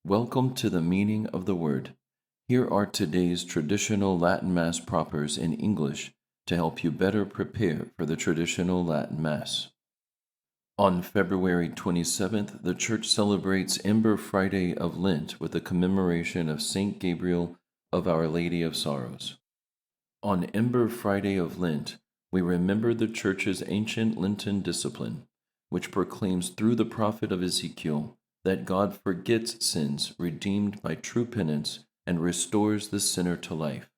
Welcome to the meaning of the word. Here are today's traditional Latin Mass propers in English to help you better prepare for the traditional Latin Mass. On February 27th, the Church celebrates Ember Friday of Lent with the commemoration of St. Gabriel of Our Lady of Sorrows. On Ember Friday of Lent, we remember the Church's ancient Lenten discipline, which proclaims through the prophet of Ezechiel that God forgets sins redeemed by true penance and restores the sinner to life.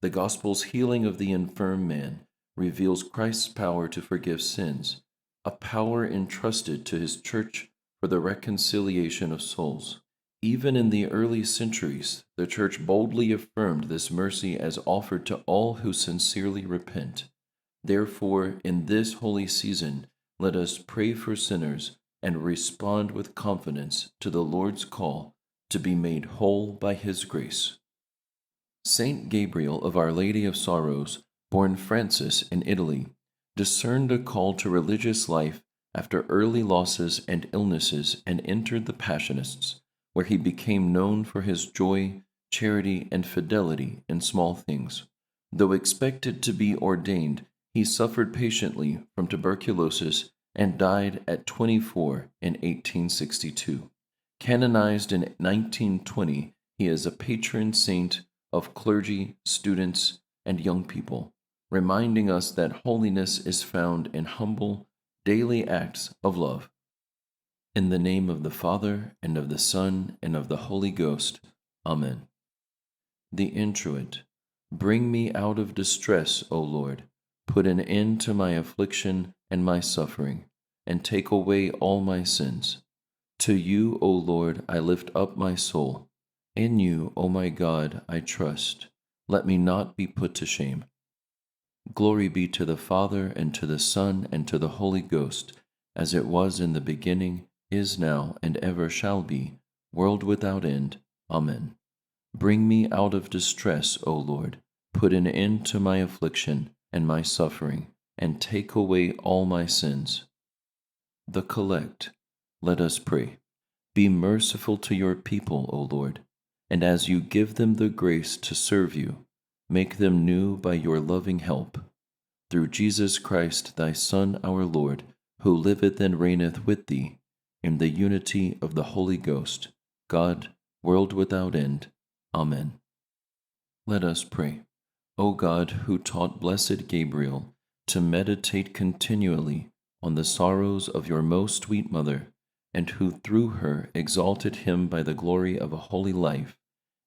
The Gospel's healing of the infirm man reveals Christ's power to forgive sins, a power entrusted to His Church for the reconciliation of souls. Even in the early centuries, the Church boldly affirmed this mercy as offered to all who sincerely repent. Therefore, in this holy season, let us pray for sinners and respond with confidence to the Lord's call to be made whole by His grace. Saint Gabriel of Our Lady of Sorrows, born Francis in Italy, discerned a call to religious life after early losses and illnesses and entered the Passionists, where he became known for his joy, charity, and fidelity in small things. Though expected to be ordained, he suffered patiently from tuberculosis and died at 24 in 1862. Canonized in 1920, he is a patron saint of clergy, students, and young people, reminding us that holiness is found in humble, daily acts of love. In the name of the Father, and of the Son, and of the Holy Ghost. Amen. The Introit. Bring me out of distress, O Lord. Put an end to my affliction and my suffering, and take away all my sins. To you, O Lord, I lift up my soul. In you, O my God, I trust. Let me not be put to shame. Glory be to the Father, and to the Son, and to the Holy Ghost, as it was in the beginning, is now, and ever shall be, world without end. Amen. Bring me out of distress, O Lord. Put an end to my affliction and my suffering, and take away all my sins. The Collect. Let us pray. Be merciful to your people, O Lord, and as you give them the grace to serve you, make them new by your loving help. Through Jesus Christ, thy Son, our Lord, who liveth and reigneth with thee, in the unity of the Holy Ghost, God, world without end. Amen. Let us pray. O God, who taught blessed Gabriel to meditate continually on the sorrows of your most sweet Mother, and who through her exalted him by the glory of a holy life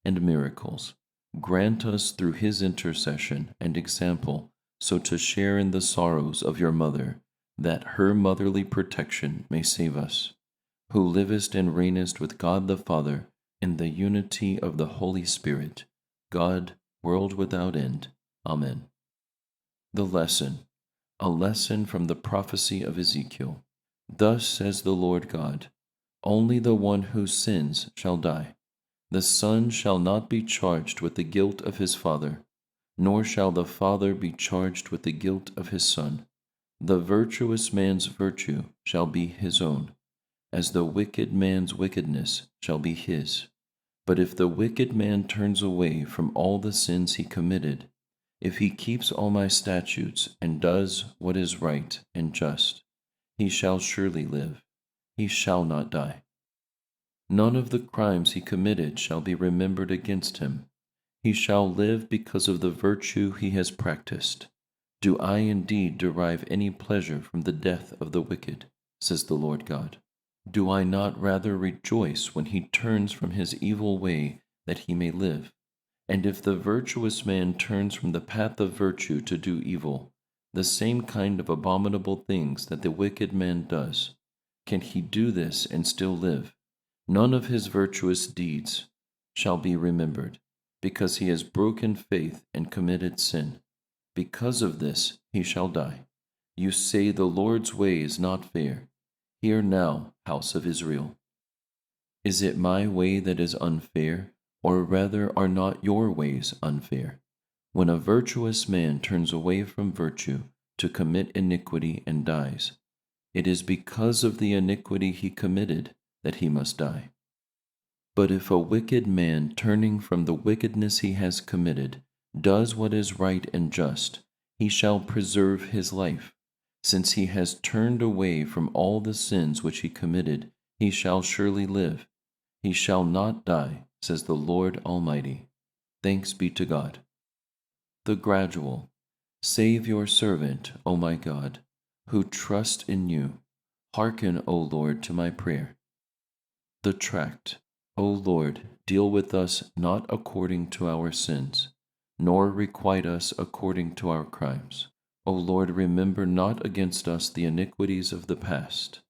and miracles, grant us through his intercession and example so to share in the sorrows of your Mother, that her motherly protection may save us, who livest and reignest with God the Father in the unity of the Holy Spirit, God, world without end. Amen. The Lesson. A lesson from the prophecy of Ezechiel. Thus says the Lord God, only the one who sins shall die. The son shall not be charged with the guilt of his father, nor shall the father be charged with the guilt of his son. The virtuous man's virtue shall be his own, as the wicked man's wickedness shall be his. But if the wicked man turns away from all the sins he committed, if he keeps all my statutes and does what is right and just, he shall surely live. He shall not die. None of the crimes he committed shall be remembered against him. He shall live because of the virtue he has practiced. Do I indeed derive any pleasure from the death of the wicked, says the Lord God? Do I not rather rejoice when he turns from his evil way that he may live? And if the virtuous man turns from the path of virtue to do evil, the same kind of abominable things that the wicked man does, can he do this and still live? None of his virtuous deeds shall be remembered, because he has broken faith and committed sin. Because of this he shall die. You say the Lord's way is not fair. Hear now, house of Israel. Is it my way that is unfair? Or rather, are not your ways unfair? When a virtuous man turns away from virtue to commit iniquity and dies, it is because of the iniquity he committed that he must die. But if a wicked man, turning from the wickedness he has committed, does what is right and just, he shall preserve his life. Since he has turned away from all the sins which he committed, he shall surely live. He shall not die, says the Lord Almighty. Thanks be to God. The Gradual. Save your servant, O my God, who trust in you. Hearken, O Lord, to my prayer. The Tract. O Lord, deal with us not according to our sins, nor requite us according to our crimes. O Lord, remember not against us the iniquities of the past.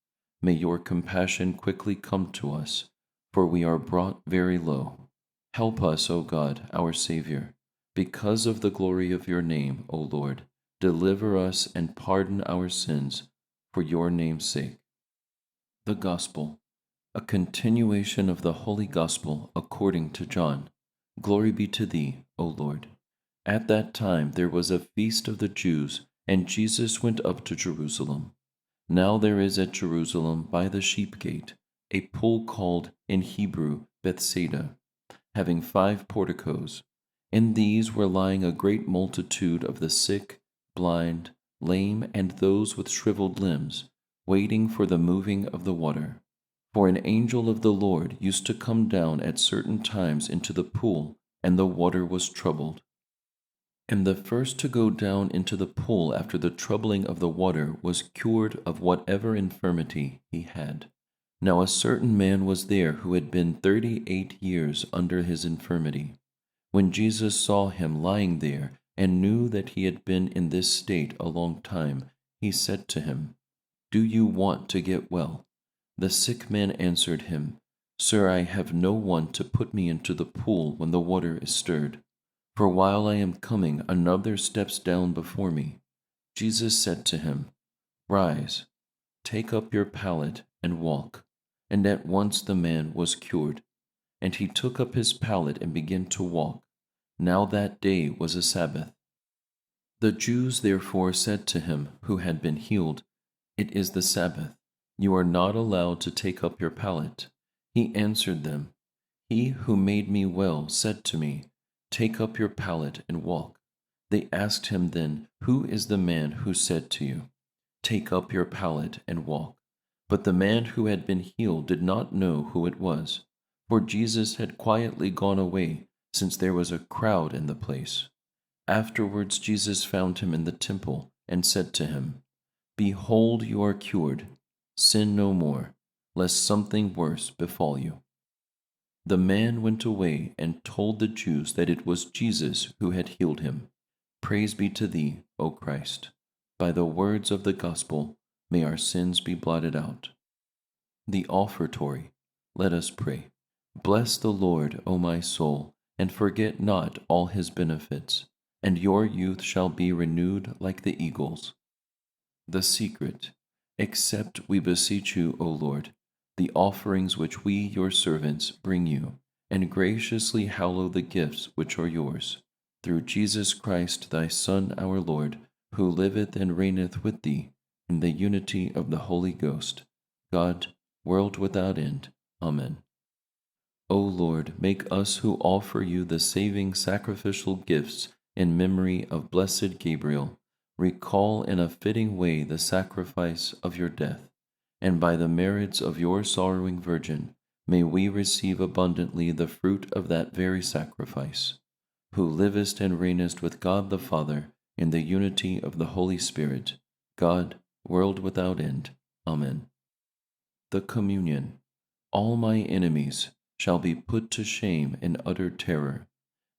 May your compassion quickly come to us, for we are brought very low. Help us, O God, our Savior. Because of the glory of your name, O Lord, deliver us and pardon our sins for your name's sake. The Gospel. A continuation of the Holy Gospel according to John. Glory be to thee, O Lord. At that time there was a feast of the Jews, and Jesus went up to Jerusalem. Now there is at Jerusalem by the sheep gate a pool called in Hebrew Bethesda, having 5 porticos. In these were lying a great multitude of the sick, blind, lame, and those with shriveled limbs, waiting for the moving of the water. For an angel of the Lord used to come down at certain times into the pool, and the water was troubled. And the first to go down into the pool after the troubling of the water was cured of whatever infirmity he had. Now a certain man was there who had been 38 years under his infirmity. When Jesus saw him lying there, and knew that he had been in this state a long time, he said to him, Do you want to get well? The sick man answered him, Sir, I have no one to put me into the pool when the water is stirred. For while I am coming, another steps down before me. Jesus said to him, Rise, take up your pallet and walk. And at once the man was cured. And he took up his pallet and began to walk. Now that day was a Sabbath. The Jews therefore said to him who had been healed, It is the Sabbath. You are not allowed to take up your pallet. He answered them, He who made me well said to me, Take up your pallet and walk. They asked him then, Who is the man who said to you, Take up your pallet and walk? But the man who had been healed did not know who it was, for Jesus had quietly gone away, since there was a crowd in the place. Afterwards Jesus found him in the temple and said to him, Behold, you are cured. Sin no more, lest something worse befall you. The man went away and told the Jews that it was Jesus who had healed him. Praise be to thee, O Christ. By the words of the gospel, may our sins be blotted out. The Offertory. Let us pray. Bless the Lord, O my soul, and forget not all his benefits, and your youth shall be renewed like the eagles. The Secret. Accept, we beseech you, O Lord, the offerings which we, your servants, bring you, and graciously hallow the gifts which are yours, through Jesus Christ, thy Son, our Lord, who liveth and reigneth with thee, in the unity of the Holy Ghost, God, world without end. Amen. O Lord, make us who offer you the saving sacrificial gifts in memory of blessed Gabriel, recall in a fitting way the sacrifice of your death, and by the merits of your sorrowing Virgin, may we receive abundantly the fruit of that very sacrifice, who livest and reignest with God the Father in the unity of the Holy Spirit, God, world without end. Amen. The Communion. All my enemies shall be put to shame in utter terror.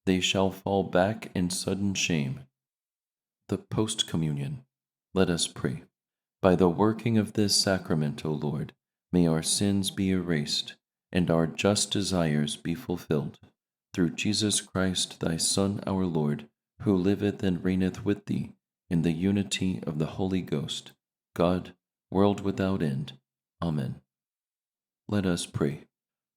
They shall fall back in sudden shame. The Postcommunion. Let us pray. By the working of this sacrament, O Lord, may our sins be erased, and our just desires be fulfilled. Through Jesus Christ, thy Son, our Lord, who liveth and reigneth with thee, in the unity of the Holy Ghost, God, world without end. Amen. Let us pray.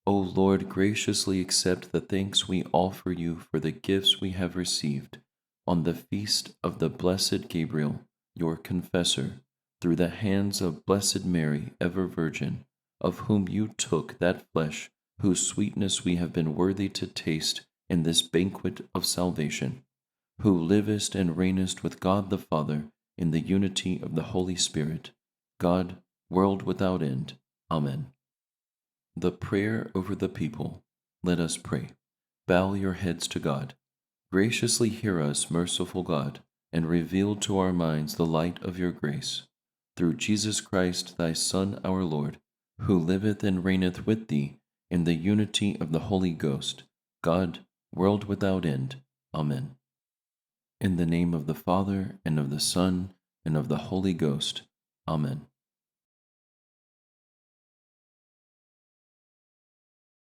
O Lord, graciously accept the thanks we offer you for the gifts we have received on the feast of the blessed Gabriel, your confessor, through the hands of Blessed Mary, ever Virgin, of whom you took that flesh whose sweetness we have been worthy to taste in this banquet of salvation, who livest and reignest with God the Father in the unity of the Holy Spirit, God, world without end. Amen. The prayer over the people. Let us pray. Bow your heads to God. Graciously hear us, merciful God, and reveal to our minds the light of your grace. Through Jesus Christ, thy Son, our Lord, who liveth and reigneth with thee in the unity of the Holy Ghost, God, world without end. Amen. In the name of the Father, and of the Son, and of the Holy Ghost. Amen.